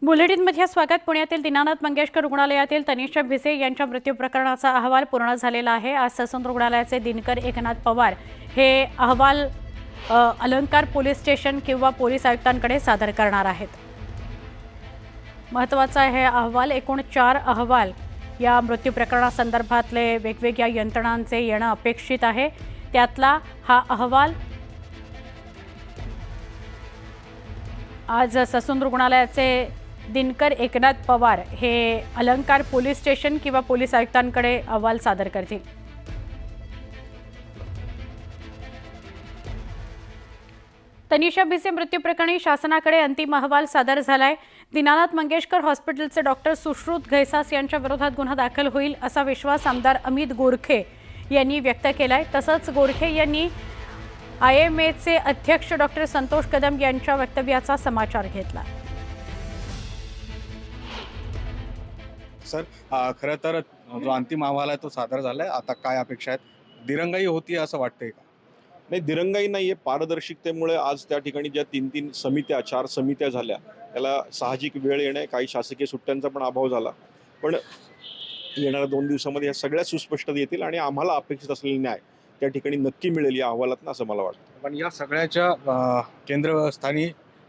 बुलेटिनमध्ये स्वागत। पुण्यातील दीनानाथ मंगेशकर रुग्णालयातील तनिषा भिसे यांच्या मृत्यू प्रकरणाचा अहवाल पूर्ण झालेला आहे। आज ससून रुग्णालयाचे दिनकर एकनाथ पवार हे अहवाल अलंकार पोलीस स्टेशन किंवा पोलीस आयुक्तांकडे सादर करणार आहेत। महत्त्वाचा आहे अहवाल। एकूण 4 अहवाल या मृत्यू प्रकरणासंदर्भातले वेगवेगळ्या यंत्रणांचे येणं अपेक्षित आहे। त्यातला हा अहवाल आज ससून रुग्णालयाचे दिनकर एकनाथ पवार हे अलंकार पोलीस स्टेशन किंवा पोलीस आयुक्तांकडे अहवाल सादर करतील। तनिषा भिसे मृत्यू प्रकरणी शासनाकडे अंतिम अहवाल सादर झालाय। दीनानाथ मंगेशकर हॉस्पिटलचे डॉक्टर सुश्रुत घैसास यांच्या विरोधात गुन्हा दाखल होईल असा विश्वास आमदार अमित गोरखे यांनी व्यक्त केलाय। तसंच गोरखे यांनी IMAचे अध्यक्ष डॉक्टर संतोष कदम यांच्या वक्तव्याचा समाचार घेतला। सर, खरं तर जो अंतिम अहवाल आहे तो सादर झालाय। आता काय अपेक्षा आहेत? दिरंगाई होती असं वाटतंय का? नाही, दिरंगाई नाहीये। पारदर्शकतेमुळे आज त्या ठिकाणी ज्या 3 समित्या 4 समित्या झाल्या त्याला साहजिक वेळ येणे, काही शासकीय सुट्ट्यांचा पण अभाव झाला, पण येणाऱ्या 2 दिवसामध्ये या सगळ्या सुस्पष्ट येतील आणि आम्हाला अपेक्षित असलेला न्याय त्या ठिकाणी नक्की मिळेल या अहवालातून, असं मला वाटतं। पण या सगळ्याच्या केंद्रस्थानी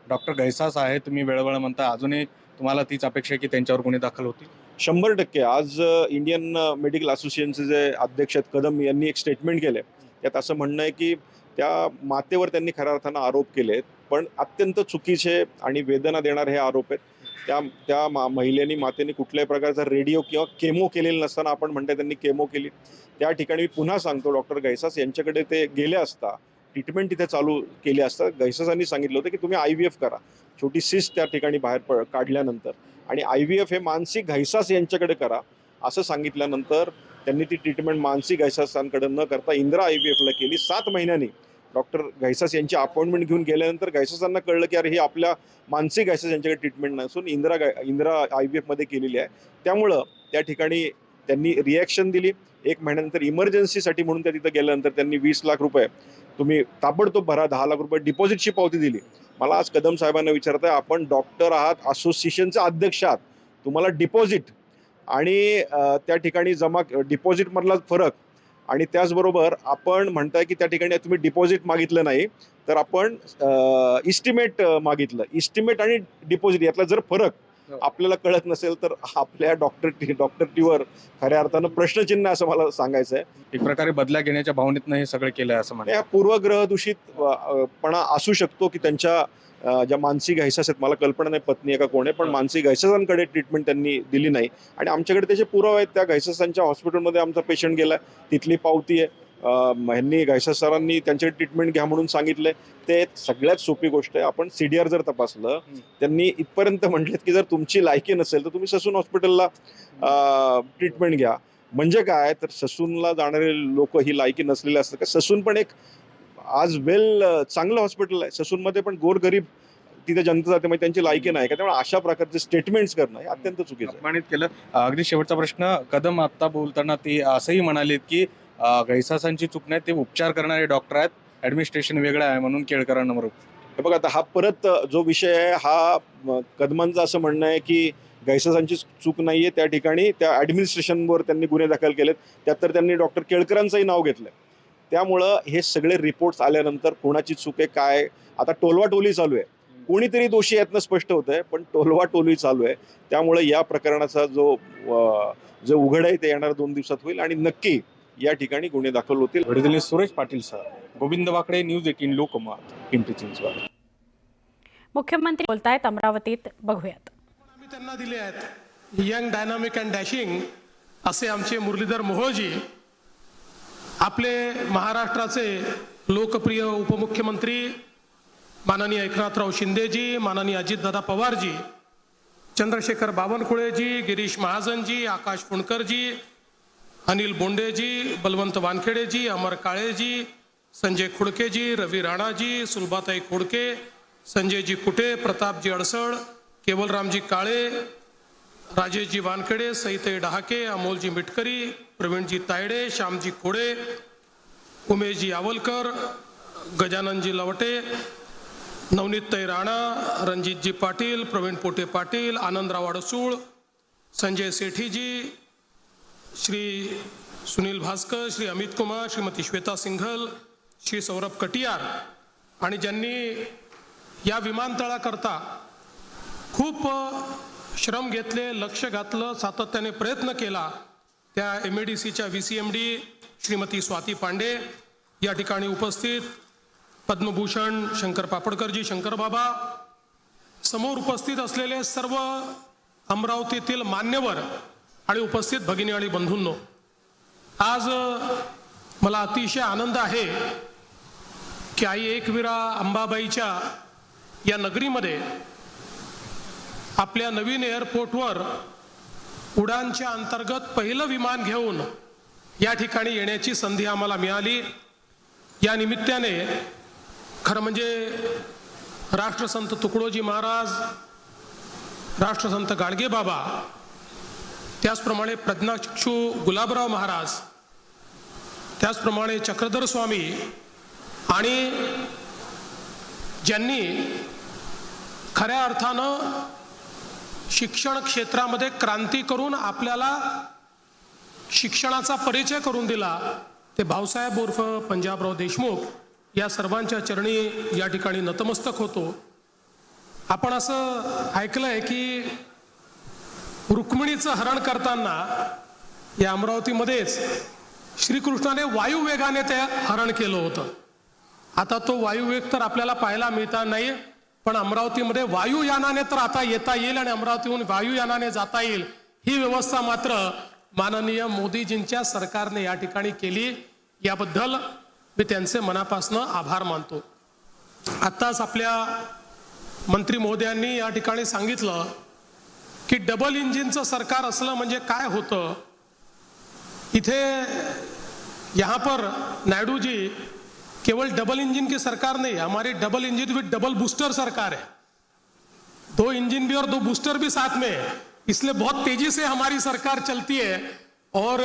डॉक्टर घैसास आहे, तुम्ही वेळोवेळ म्हणता, अजूनही तुम्हाला तीच अपेक्षा आहे की त्यांच्यावर गुन्हे दाखल होतील? 100% आज इंडियन मेडिकल असोसिएशनचे जे अध्यक्ष आहेत कदम यांनी एक स्टेटमेंट केले। त्यात असं म्हणणं आहे की त्या मातेवर त्यांनी खऱ्या अर्थानं आरोप केलेत, पण अत्यंत चुकीचे आणि वेदना देणारे हे आरोप आहेत। त्या महिलेनी मातेने कुठल्याही प्रकारचा रेडिओ किंवा केमो केलेला नसताना आपण म्हणताय त्यांनी केमो केली। त्या ठिकाणी मी पुन्हा सांगतो, डॉक्टर घैसास यांच्याकडे ते गेले असता ट्रीटमेंट तिथे चालू केली असता घैसासांनी सांगितलं होतं की तुम्ही IVF करा। छोटी सिस्ट त्या ठिकाणी बाहेर काढल्यानंतर आणि IVF हे मानसिक घैसास यांच्याकडे करा असं सांगितल्यानंतर त्यांनी ती ट्रीटमेंट मानसिक घैसासांकडे न करता इंदिरा IVFला केली। 7 महिन्यांनी डॉक्टर घैसास यांची अपॉइंटमेंट घेऊन गेल्यानंतर घैसासांना कळलं की अरे ही आपल्या मानसिक घैसास यांच्याकडे ट्रीटमेंट नसून इंदिरा IVFमध्ये केलेली आहे। त्यामुळं त्या ठिकाणी त्यांनी रिॲक्शन दिली। 1 महिन्यानंतर इमर्जन्सीसाठी म्हणून त्या तिथं गेल्यानंतर त्यांनी 20 लाख रुपये तुम्ही ताबडतोब भरा, 10 लाख रुपये डिपॉझिटची पावती दिली। मला आज कदम साहेबांना विचारत आहे, आपण डॉक्टर आहात, असोसिएशनचे अध्यक्ष आहात, तुम्हाला डिपॉझिट आणि त्या ठिकाणी जमा डिपॉझिटमधला फरक आणि त्याचबरोबर आपण म्हणताय की त्या ठिकाणी तुम्ही डिपॉझिट मागितलं नाही तर आपण इस्टिमेट मागितलं। इस्टिमेट आणि डिपॉझिट यातला जर फरक आपल्याला कळत नसेल तर आपल्या डॉक्टरटीवर खऱ्या अर्थानं प्रश्नचिन्ह असं मला सांगायचं आहे। एक प्रकारे बदला घेण्याच्या भावनेतनं हे सगळं केलंय असं म्हणतात। या पूर्वग्रहदूषितपणा असू शकतो की त्यांच्या ज्या मानसिक घैसास आहेत, मला कल्पना नाही पत्नी आहे का कोण आहे, पण मानसिक घैसासांकडे ट्रीटमेंट त्यांनी दिली नाही आणि आमच्याकडे त्याचे पुरावे आहेत। त्या घैसासांच्या हॉस्पिटलमध्ये आमचा पेशंट गेला, तिथली पावती आहे। ह्यांनी घैसास सरांनी त्यांच्याकडे ट्रीटमेंट घ्या म्हणून सांगितलंय। ते सगळ्यात सोपी गोष्ट आहे। आपण CDR जर तपासलं, त्यांनी इथपर्यंत म्हटलेत की जर तुमची लायकी नसेल तर तुम्ही ससून हॉस्पिटलला ट्रीटमेंट घ्या। म्हणजे काय तर ससूनला जाणारे लोक ही लायकी नसलेले असतात का? ससून पण एक आज चांगलं हॉस्पिटल आहे। ससूनमध्ये पण गोरगरीब तिथे जनता जाते, म्हणजे त्यांची लायकी नाही का? त्यामुळे अशा प्रकारचे स्टेटमेंट्स करणं हे अत्यंत चुकीचं आहे। अपमानित केलं। अगदी शेवटचा प्रश्न, कदम आता बोलताना ती असंही म्हणालीत की घैसासांची चूक नाही, ते उपचार करणारे डॉक्टर आहेत, ॲडमिनिस्ट्रेशन वेगळं आहे म्हणून केळकरांना बरोबर। हे बघा, आता हा परत जो विषय आहे हा कदमांचं असं म्हणणं आहे की घैसासांची चूक नाहीये, त्या ठिकाणी त्या ॲडमिनिस्ट्रेशनवर त्यांनी गुन्हे दाखल केलेत। त्यात तर त्यांनी डॉक्टर केळकरांचंही नाव घेतलंय। त्यामुळं हे सगळे रिपोर्ट्स आल्यानंतर कोणाची चूक आहे काय, आता टोलवाटोली चालू आहे। कोणीतरी दोषी यातनं स्पष्ट होत आहे, पण टोलवाटोली चालू आहे। त्यामुळे या प्रकरणाचा जो उघड आहे ते येणाऱ्या 2 दिवसात होईल आणि नक्की या ठिकाणी गुन्हे दाखल होतील। व्हिडिओ सुरेश पाटील सर, गोविंद वाकडे, न्यूज 18 लोकमत, पिंपरी चिंचवड। मुख्यमंत्री बोलतायत अमरावतीत, बघूयात। आम्ही त्यांना दिले आहेत यंग, डायनामिक अँड डॅशिंग असे आमचे मुरलीधर मोहोळजी, आपले महाराष्ट्राचे लोकप्रिय उपमुख्यमंत्री माननीय एकनाथराव शिंदेजी, माननीय अजितदादा पवारजी, चंद्रशेखर बावनकुळेजी, गिरीश महाजनजी, आकाश फुंडकरजी, अनिल बोंडेजी, बलवंत वानखेडेजी, अमर काळेजी, संजय खुडकेजी, रवी राणाजी, सुलभाताई खोडके, संजयजी कुटे, प्रतापजी अडसळ, केवलरामजी काळे, राजेशजी वानखेडे, सईताई डहाके, अमोलजी मिटकरी, प्रवीणजी तायडे, श्यामजी खोडे, उमेशजी आवलकर, गजाननजी लवटे, नवनीतताई राणा, रणजितजी पाटील, प्रवीण पोटे पाटील, आनंदराव अडसूळ, संजय सेठीजी, श्री सुनील भास्कर, श्री अमित कुमार, श्रीमती श्वेता सिंघल, श्री सौरभ कटियार आणि ज्यांनी या विमानतळाकरता खूप श्रम घेतले, लक्ष घातलं, सातत्याने प्रयत्न केला, त्या MADCच्या VCMD श्रीमती स्वाती पांडे, या ठिकाणी उपस्थित पद्मभूषण शंकर पापडकरजी, शंकर बाबा, समोर उपस्थित असलेले सर्व अमरावतीतील मान्यवर आणि उपस्थित भगिनी आणि बंधूंनो, आज मला अतिशय आनंद आहे की आई एकविरा अंबाबाईच्या या नगरीमध्ये आपल्या नवीन एअरपोर्टवर उडानच्या अंतर्गत पहिलं विमान घेऊन या ठिकाणी येण्याची संधी आम्हाला मिळाली। या निमित्ताने खरं म्हणजे राष्ट्रसंत तुकडोजी महाराज, राष्ट्रसंत गाडगे बाबा, त्याचप्रमाणे प्रज्ञाचक्षू गुलाबराव महाराज, त्याचप्रमाणे चक्रधर स्वामी आणि ज्यांनी खऱ्या अर्थानं शिक्षण क्षेत्रामध्ये क्रांती करून आपल्याला शिक्षणाचा परिचय करून दिला, ते भाऊसाहेब उर्फ पंजाबराव देशमुख, या सर्वांच्या चरणी या ठिकाणी नतमस्तक होतो। आपण असं ऐकलंय की रुक्मिणीचं हरण करताना या अमरावतीमध्येच श्रीकृष्णाने वायुवेगाने ते हरण केलं होतं। आता तो वायुवेग तर आपल्याला पाहायला मिळता नाही, पण अमरावतीमध्ये वायुयानाने तर आता येता येईल आणि अमरावतीहून वायुयानाने जाता येईल, ही व्यवस्था मात्र माननीय मोदीजींच्या सरकारने या ठिकाणी केली। याबद्दल मी त्यांचे मनापासून आभार मानतो। आत्ताच आपल्या मंत्री महोदयांनी या ठिकाणी सांगितलं की डबल इंजिनचं सरकार असलं म्हणजे काय होतं। इथे यहाँ पर नायडू जी केवल डबल इंजन की सरकार नहीं, हमारी डबल इंजन विद डबल बूस्टर सरकार है, 2 इंजन भी और 2 बूस्टर भी साथ में है, इसलिए बहुत तेजी से हमारी सरकार चलती है और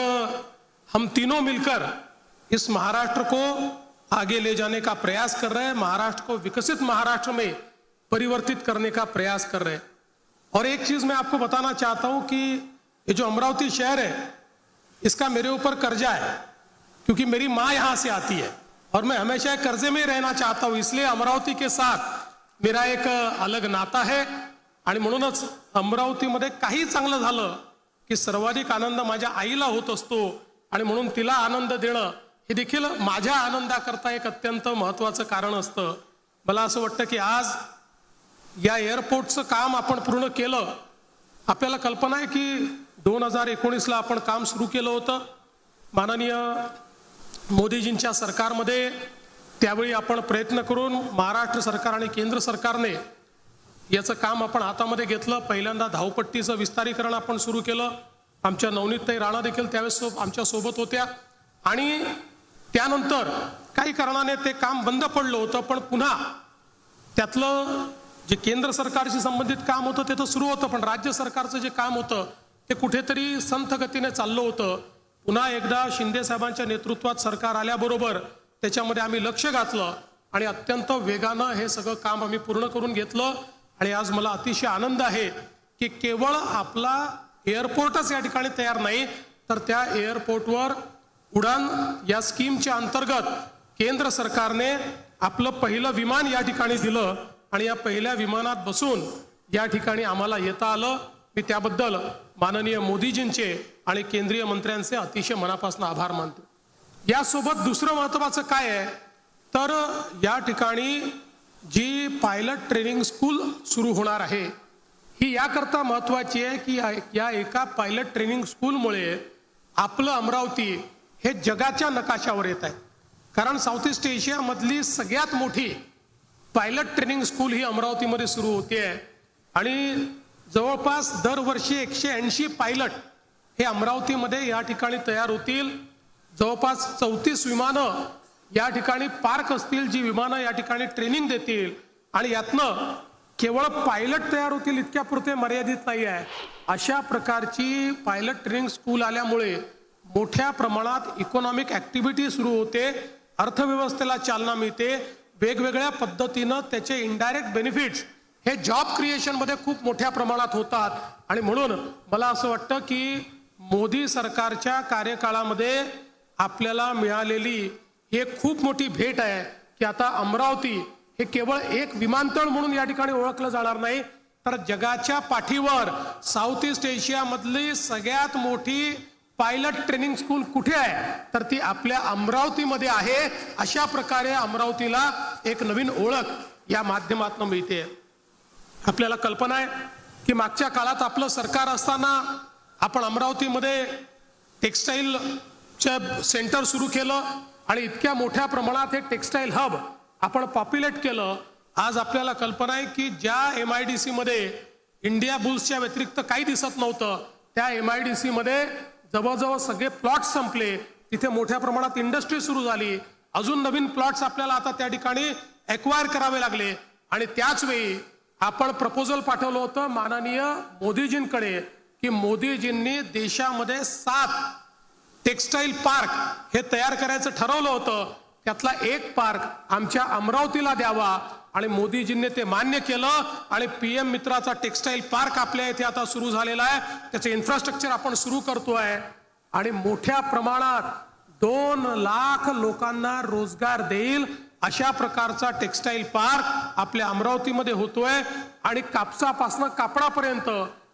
हम तीनों मिलकर इस महाराष्ट्र को आगे ले जाने का प्रयास कर रहे हैं, महाराष्ट्र को विकसित महाराष्ट्र में परिवर्तित करने का प्रयास कर रहे हैं। और एक चीज मैं आपको बताना चाहता हूं कि ये जो अमरावती शहर है इसका मेरे ऊपर कर्जा है, क्योंकि मेरी माँ यहाँ से आती है और मैं हमेशा कर्जे में ही रहना चाहता हूँ, इसलिए अमरावती के साथ मेरा एक अलग नाता है। आणि म्हणूनच अमरावतीमध्ये काही चांगलं झालं की सर्वाधिक आनंद माझ्या आईला होत असतो आणि म्हणून तिला आनंद देणं हे देखील माझ्या आनंदाकरता एक अत्यंत महत्त्वाचं कारण असतं। मला असं वाटतं की आज या एअरपोर्टचं काम आपण पूर्ण केलं। आपल्याला कल्पना आहे की 2019ला आपण काम सुरू केलं होतं माननीय मोदीजींच्या सरकारमध्ये। त्यावेळी आपण प्रयत्न करून महाराष्ट्र सरकार आणि केंद्र सरकारने याचं काम आपण हातामध्ये घेतलं। पहिल्यांदा धावपट्टीचं विस्तारीकरण आपण सुरू केलं। आमच्या नवनीतताई राणा देखील त्यावेळेस आमच्या सोबत होत्या आणि त्यानंतर काही कारणाने ते काम बंद पडलं होतं, पण पुन्हा त्यातलं जे केंद्र सरकारशी संबंधित काम होतं ते तर सुरू होतं, पण राज्य सरकारचं जे काम होतं ते कुठेतरी संथ गतीने चाललं होतं। पुन्हा एकदा शिंदे साहेबांच्या नेतृत्वात सरकार आल्याबरोबर त्याच्यामध्ये आम्ही लक्ष घातलं आणि अत्यंत वेगानं हे सगळं काम आम्ही पूर्ण करून घेतलं। आणि आज मला अतिशय आनंद आहे की केवळ आपला एअरपोर्टच या ठिकाणी तयार नाही, तर त्या एअरपोर्टवर उडान या स्कीमच्या अंतर्गत केंद्र सरकारने आपलं पहिलं विमान या ठिकाणी दिलं आणि या पहिल्या विमानात बसून या ठिकाणी आम्हाला येता आलं। मी त्याबद्दल माननीय मोदीजींचे आणि केंद्रीय मंत्र्यांचे अतिशय मनापासून आभार मानतो। यासोबत दुसरं महत्त्वाचं काय आहे तर या ठिकाणी जी पायलट ट्रेनिंग स्कूल सुरू होणार आहे ही याकरता महत्त्वाची आहे की या एका पायलट ट्रेनिंग स्कूलमुळे आपलं अमरावती हे जगाच्या नकाशावर येत आहे। कारण साऊथ ईस्ट एशियामधली सगळ्यात मोठी पायलट ट्रेनिंग स्कूल ही अमरावतीमध्ये सुरू होते आहे आणि जवळपास दरवर्षी 180 पायलट हे अमरावतीमध्ये या ठिकाणी तयार होतील। जवळपास 34 विमानं या ठिकाणी पार्क असतील, जी विमानं या ठिकाणी ट्रेनिंग देतील आणि यातनं केवळ पायलट तयार होतील इतक्यापुरते मर्यादित नाही आहे। अशा प्रकारची पायलट ट्रेनिंग स्कूल आल्यामुळे मोठ्या प्रमाणात इकॉनॉमिक ऍक्टिव्हिटी सुरू होते, अर्थव्यवस्थेला चालना मिळते, वेगवेगळ्या पद्धतीनं त्याचे इनडायरेक्ट बेनिफिट्स हे जॉब क्रिएशनमध्ये खूप मोठ्या प्रमाणात होतात. आणि म्हणून मला असं वाटतं की मोदी सरकारच्या कार्यकाळामध्ये आपल्याला मिळालेली ही एक खूप मोठी भेट आहे की आता अमरावती हे केवळ एक विमानतळ म्हणून या ठिकाणी ओळखलं जाणार नाही, तर जगाच्या पाठीवर साऊथ ईस्ट एशियामधली सगळ्यात मोठी पायलट ट्रेनिंग स्कूल कुठे आहे तर ती आपल्या अमरावतीमध्ये आहे. अशा प्रकारे अमरावतीला एक नवीन ओळख या माध्यमातून मिळते. आपल्याला कल्पना आहे की मागच्या काळात आपलं सरकार असताना आपण अमरावतीमध्ये टेक्सटाईल सेंटर सुरू केलं आणि इतक्या मोठ्या प्रमाणात हे टेक्सटाईल हब आपण पॉप्युलेट केलं. आज आपल्याला कल्पना आहे की ज्या MIDC मध्ये इंडिया बुल्सच्या व्यतिरिक्त काही दिसत नव्हतं त्या MIDC मध्ये जवळजवळ सगळे प्लॉट संपले. तिथे मोठ्या प्रमाणात इंडस्ट्री सुरू झाली. अजून नवीन प्लॉट्स आपल्याला आता त्या ठिकाणी एक्वायर करावे लागले. आणि त्याच वेळी आपण प्रपोजल पाठवलं होतं माननीय मोदीजींकडे की मोदीजींनी देशामध्ये 7 टेक्सटाईल पार्क हे तयार करायचं ठरवलं होतं. त्यातला एक पार्क आमच्या अमरावतीला द्यावा आणि मोदीजींनी ते मान्य केलं आणि PM मित्राचा टेक्सटाईल पार्क आपल्या इथे आता सुरू झालेला आहे. त्याचे इन्फ्रास्ट्रक्चर आपण सुरू करतोय आणि मोठ्या प्रमाणात 2 लाख लोकांना रोजगार देईल अशा प्रकारचा टेक्सटाईल पार्क आपल्या अमरावतीमध्ये होतोय. आणि कापसापासून कापडापर्यंत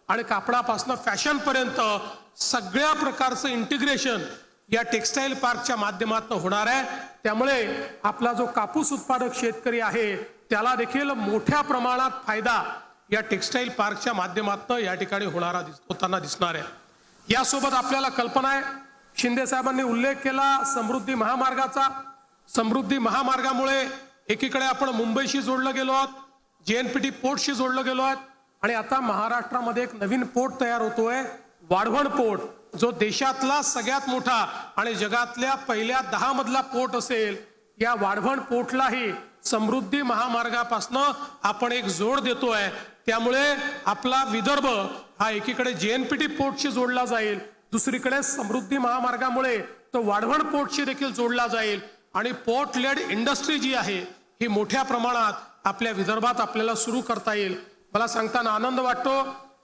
आणि कापडापासून फॅशन पर्यंत सगळ्या प्रकारचं इंटिग्रेशन या टेक्सटाईल पार्कच्या माध्यमातून होणार आहे. त्यामुळे आपला जो कापूस उत्पादक शेतकरी आहे त्याला देखील मोठ्या प्रमाणात फायदा या टेक्सटाईल पार्कच्या माध्यमातून या ठिकाणी होताना दिसणार आहे. यासोबत आपल्याला कल्पना आहे शिंदे साहेबांनी उल्लेख केला समृद्धी महामार्गाचा. समृद्धी महामार्गामुळे एकीकडे आपण मुंबईशी जोडलं गेलो आहोत, JNPT पोर्टशी जोडलं गेलो आहोत आणि आता महाराष्ट्रामध्ये एक नवीन पोर्ट तयार होतोय वाढवण पोर्ट, जो देशातला सगळ्यात मोठा आणि जगातल्या पहिल्या 10 मधला पोर्ट असेल. या वाढवण पोर्टलाही समृद्धी महामार्गापासून आपण एक जोड देतोय. त्यामुळे आपला विदर्भ हा एकीकडे JNPT पोर्टशी जोडला जाईल, दुसरीकडे समृद्धी महामार्गामुळे तो वाढवण पोर्टशी देखील जोडला जाईल आणि पोर्ट लेड इंडस्ट्री जी आहे ही मोठ्या प्रमाणात आपल्या विदर्भात आपल्याला सुरू करता येईल. मला सांगताना आनंद वाटतो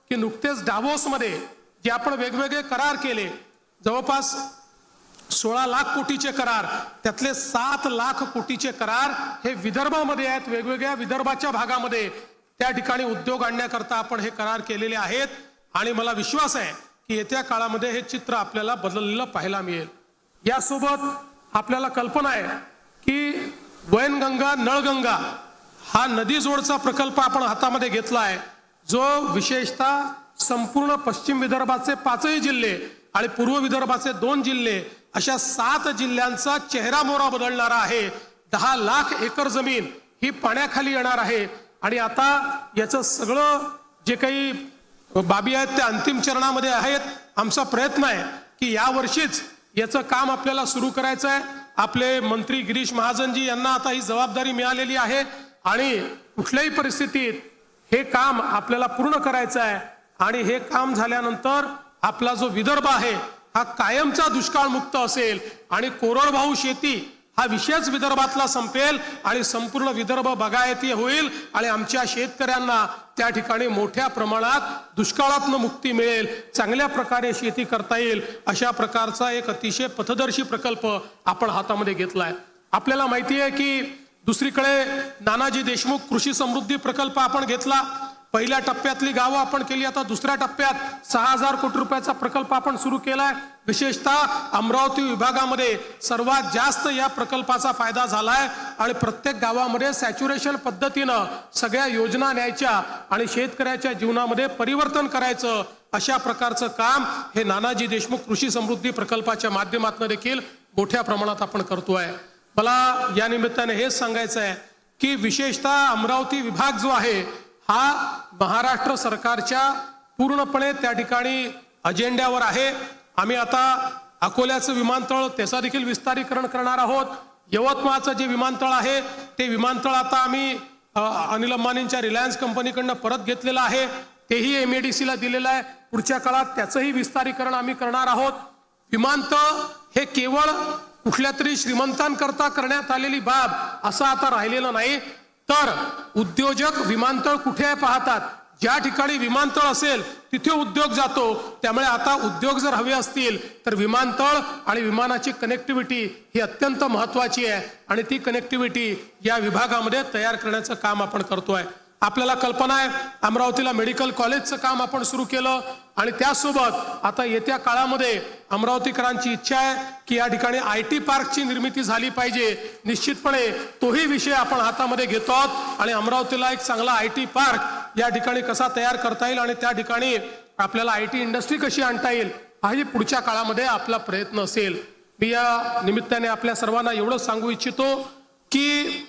की नुकतेच डावोसमध्ये जे आपण वेगवेगळे करार केले, जवळपास 16 लाख कोटीचे करार, त्यातले 7 लाख कोटीचे करार हे विदर्भामध्ये आहेत. वेगवेगळ्या विदर्भाच्या भागामध्ये त्या ठिकाणी उद्योग आणण्याकरता आपण हे करार केलेले आहेत आणि मला विश्वास आहे की येत्या काळामध्ये हे चित्र आपल्याला बदललेलं पाहायला मिळेल. यासोबत आपल्याला कल्पना आहे की वैनगंगा नळगंगा हा नदी जोडचा प्रकल्प आपण हातामध्ये घेतला आहे, जो विशेषतः संपूर्ण पश्चिम विदर्भाचे 5ही जिल्हे आणि पूर्व विदर्भाचे 2 जिल्हे अशा 7 जिल्ह्यांचा चेहरा मोहरा बदलणारा आहे. 10 लाख एकर जमीन ही पाण्याखाली येणार आहे आणि आता याचं सगळं जे काही बाबी आहेत त्या अंतिम चरणामध्ये आहेत. आमचा प्रयत्न आहे की या वर्षीच याचं काम आपल्याला सुरू करायचं आहे. आपले मंत्री गिरीश महाजनजी यांना आता ही जबाबदारी मिळालेली आहे आणि कुठल्याही परिस्थितीत हे काम आपल्याला पूर्ण करायचं आहे. आणि हे काम झाल्यानंतर आपला जो विदर्भ आहे हा कायमचा दुष्काळ मुक्त असेल आणि कोरडवाहू शेती हा विषयच विदर्भातला संपेल आणि संपूर्ण विदर्भ बागायती होईल आणि आमच्या शेतकऱ्यांना त्या ठिकाणी मोठ्या प्रमाणात दुष्काळातून मुक्ती मिळेल, चांगल्या प्रकारे शेती करता येईल. अशा प्रकारचा एक अतिशय पथदर्शी प्रकल्प आपण हातामध्ये घेतलाय. आपल्याला माहिती आहे की दुसरीकडे नानाजी देशमुख कृषी समृद्धी प्रकल्प आपण घेतला. पहिल्या टप्प्यातली गावं आपण केली. आता दुसऱ्या टप्प्यात 6000 कोटी रुपयाचा प्रकल्प आपण सुरू केलाय. विशेषतः अमरावती विभागामध्ये सर्वात जास्त या प्रकल्पाचा फायदा झालाय आणि प्रत्येक गावामध्ये सॅच्युरेशन पद्धतीनं सगळ्या योजना न्यायच्या आणि शेतकऱ्याच्या जीवनामध्ये परिवर्तन करायचं अशा प्रकारचं काम हे नानाजी देशमुख कृषी समृद्धी प्रकल्पाच्या माध्यमातून देखील मोठ्या प्रमाणात आपण करतोय. मला या निमित्ताने हेच सांगायचं आहे की विशेषतः अमरावती विभाग जो आहे हा महाराष्ट्र सरकारच्या पूर्णपणे त्या ठिकाणी अजेंड्यावर आहे. आम्ही आता अकोल्याचं विमानतळ त्याचा देखील विस्तारीकरण करणार आहोत. यवतमाळचं जे विमानतळ आहे ते विमानतळ आता आम्ही अनिल अंबानींच्या रिलायन्स कंपनीकडनं परत घेतलेलं आहे. तेही MIDCला दिलेलं आहे. पुढच्या काळात त्याचंही विस्तारीकरण आम्ही करणार आहोत. विमानतळ हे केवळ कुठल्या तरी श्रीमंतांकरता करण्यात आलेली बाब असं आता राहिलेलं नाही, तर उद्योजक विमानतळ कुठे पाहतात, ज्या ठिकाणी विमानतळ असेल तिथे उद्योग जातो। त्यामुळे आता उद्योग जर हवे असतील तर विमानतळ आणि विमानाची कनेक्टिव्हिटी ही अत्यंत महत्त्वाची आहे आणि ती कनेक्टिव्हिटी या विभागामध्ये तयार करण्याचं काम आपण करतोय। आपल्याला कल्पना आहे अमरावतीला मेडिकल कॉलेजचं काम आपण सुरू केलं आणि त्यासोबत आता येत्या काळामध्ये अमरावतीकरांची इच्छा आहे की या ठिकाणी IT पार्कची निर्मिती झाली पाहिजे। निश्चितपणे तोही विषय आपण हातामध्ये घेतो आहोत आणि अमरावतीला एक चांगला IT पार्क या ठिकाणी कसा तयार करता येईल आणि त्या ठिकाणी आपल्याला IT इंडस्ट्री कशी आणता येईल हाही पुढच्या काळामध्ये आपला प्रयत्न असेल। मी या निमित्ताने आपल्या सर्वांना एवढंच सांगू इच्छितो की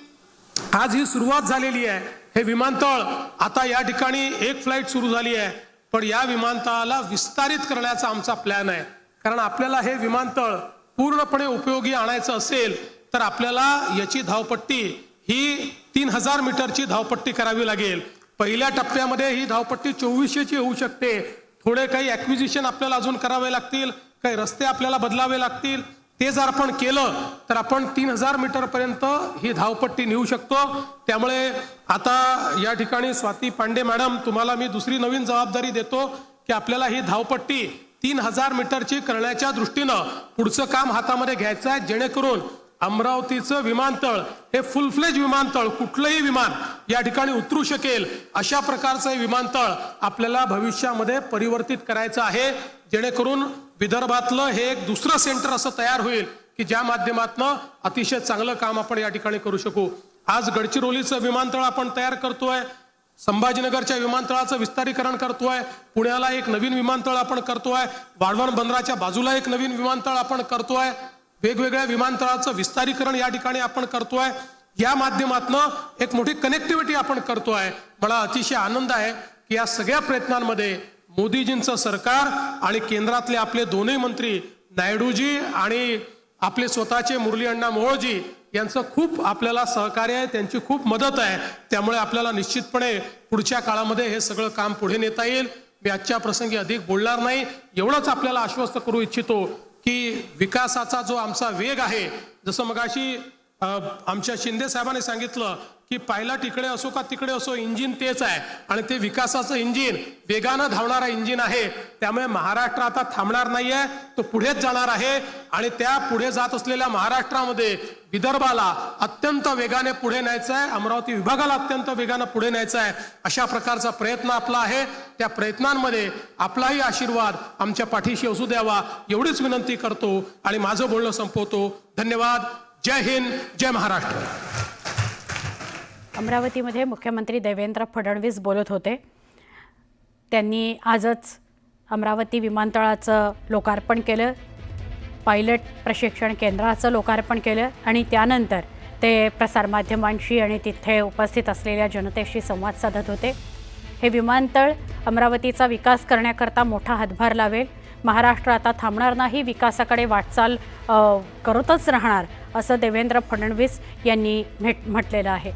आज ही सुरुवात झालेली आहे। हे विमानतळ आता या ठिकाणी एक फ्लाईट सुरू झाली आहे, पण या विमानतळाला विस्तारित करण्याचा आमचा प्लॅन आहे। कारण आपल्याला हे विमानतळ पूर्णपणे उपयोगी आणायचं असेल तर आपल्याला याची धावपट्टी ही 3000 मीटरची धावपट्टी करावी लागेल। पहिल्या टप्प्यामध्ये ही धावपट्टी 2400ची होऊ शकते। थोडे काही ॲक्विजिशन आपल्याला अजून करावे लागतील, काही रस्ते आपल्याला बदलावे लागतील। ते जर आपण केलं तर आपण 3000 मीटर पर्यंत ही धावपट्टी नेऊ शकतो। त्यामुळे आता या ठिकाणी स्वाती पांडे मॅडम तुम्हाला मी दुसरी नवीन जबाबदारी देतो की आपल्याला ही धावपट्टी 3000 मीटरची करण्याच्या दृष्टीनं पुढचं काम हातामध्ये घ्यायचं आहे, जेणेकरून अमरावतीचं विमानतळ हे फुल फ्लेज विमानतळ, कुठलंही विमान या ठिकाणी उतरू शकेल अशा प्रकारचं विमानतळ आपल्याला भविष्यामध्ये परिवर्तित करायचं आहे, जेणेकरून विदर्भातलं हे एक दुसरं सेंटर असं तयार होईल की ज्या माध्यमातून अतिशय चांगलं काम आपण या ठिकाणी करू शकू। आज गडचिरोलीचं विमानतळ आपण तयार करतोय, संभाजीनगरच्या विमानतळाचं विस्तारीकरण करतोय, पुण्याला एक नवीन विमानतळ आपण करतोय, वाढवण बंदराच्या बाजूला एक नवीन विमानतळ आपण करतोय, वेगवेगळ्या विमानतळाचं विस्तारीकरण या ठिकाणी आपण करतोय। या माध्यमातून एक मोठी कनेक्टिव्हिटी आपण करतोय। मला अतिशय आनंद आहे की या सगळ्या प्रयत्नांमध्ये मोदीजींचं सरकार आणि केंद्रातले आपले दोन्ही मंत्री नायडूजी आणि आपले स्वतःचे मुरली अण्णा मोहोळजी यांचं खूप आपल्याला सहकार्य आहे, त्यांची खूप मदत आहे। त्यामुळे आपल्याला निश्चितपणे पुढच्या काळामध्ये हे सगळं काम पुढे नेता येईल। मी आजच्या प्रसंगी अधिक बोलणार नाही, एवढंच आपल्याला आश्वस्त करू इच्छितो की विकासाचा जो आमचा वेग आहे, जसं मगाशी आमच्या शिंदे साहेबांनी सांगितलं की पायलट इकडे असो का तिकडे असो इंजिन तेच आहे आणि ते विकासाचं इंजिन वेगानं धावणारा इंजिन आहे। त्यामुळे महाराष्ट्र आता थांबणार नाहीये, तो पुढेच जाणार आहे आणि त्या पुढे जात असलेल्या महाराष्ट्रामध्ये विदर्भाला अत्यंत वेगाने पुढे न्यायचं आहे, अमरावती विभागाला अत्यंत वेगाने पुढे न्यायचं आहे। अशा प्रकारचा प्रयत्न आपला आहे। त्या प्रयत्नांमध्ये आपलाही आशीर्वाद आमच्या पाठीशी असू द्यावा एवढीच विनंती करतो आणि माझं बोलणं संपवतो। धन्यवाद। जय हिंद, जय महाराष्ट्र। अमरावतीमध्ये मुख्यमंत्री देवेंद्र फडणवीस बोलत होते। त्यांनी आजच अमरावती विमानतळाचं लोकार्पण केलं, पायलट प्रशिक्षण केंद्राचं लोकार्पण केलं आणि त्यानंतर ते प्रसारमाध्यमांशी आणि तिथे उपस्थित असलेल्या जनतेशी संवाद साधत होते। हे विमानतळ अमरावतीचा विकास करण्याकरता मोठा हातभार लावेल। महाराष्ट्र आता थांबणार नाही, विकासाकडे वाटचाल करतच राहणार असं देवेंद्र फडणवीस यांनी म्हटलेलं आहे।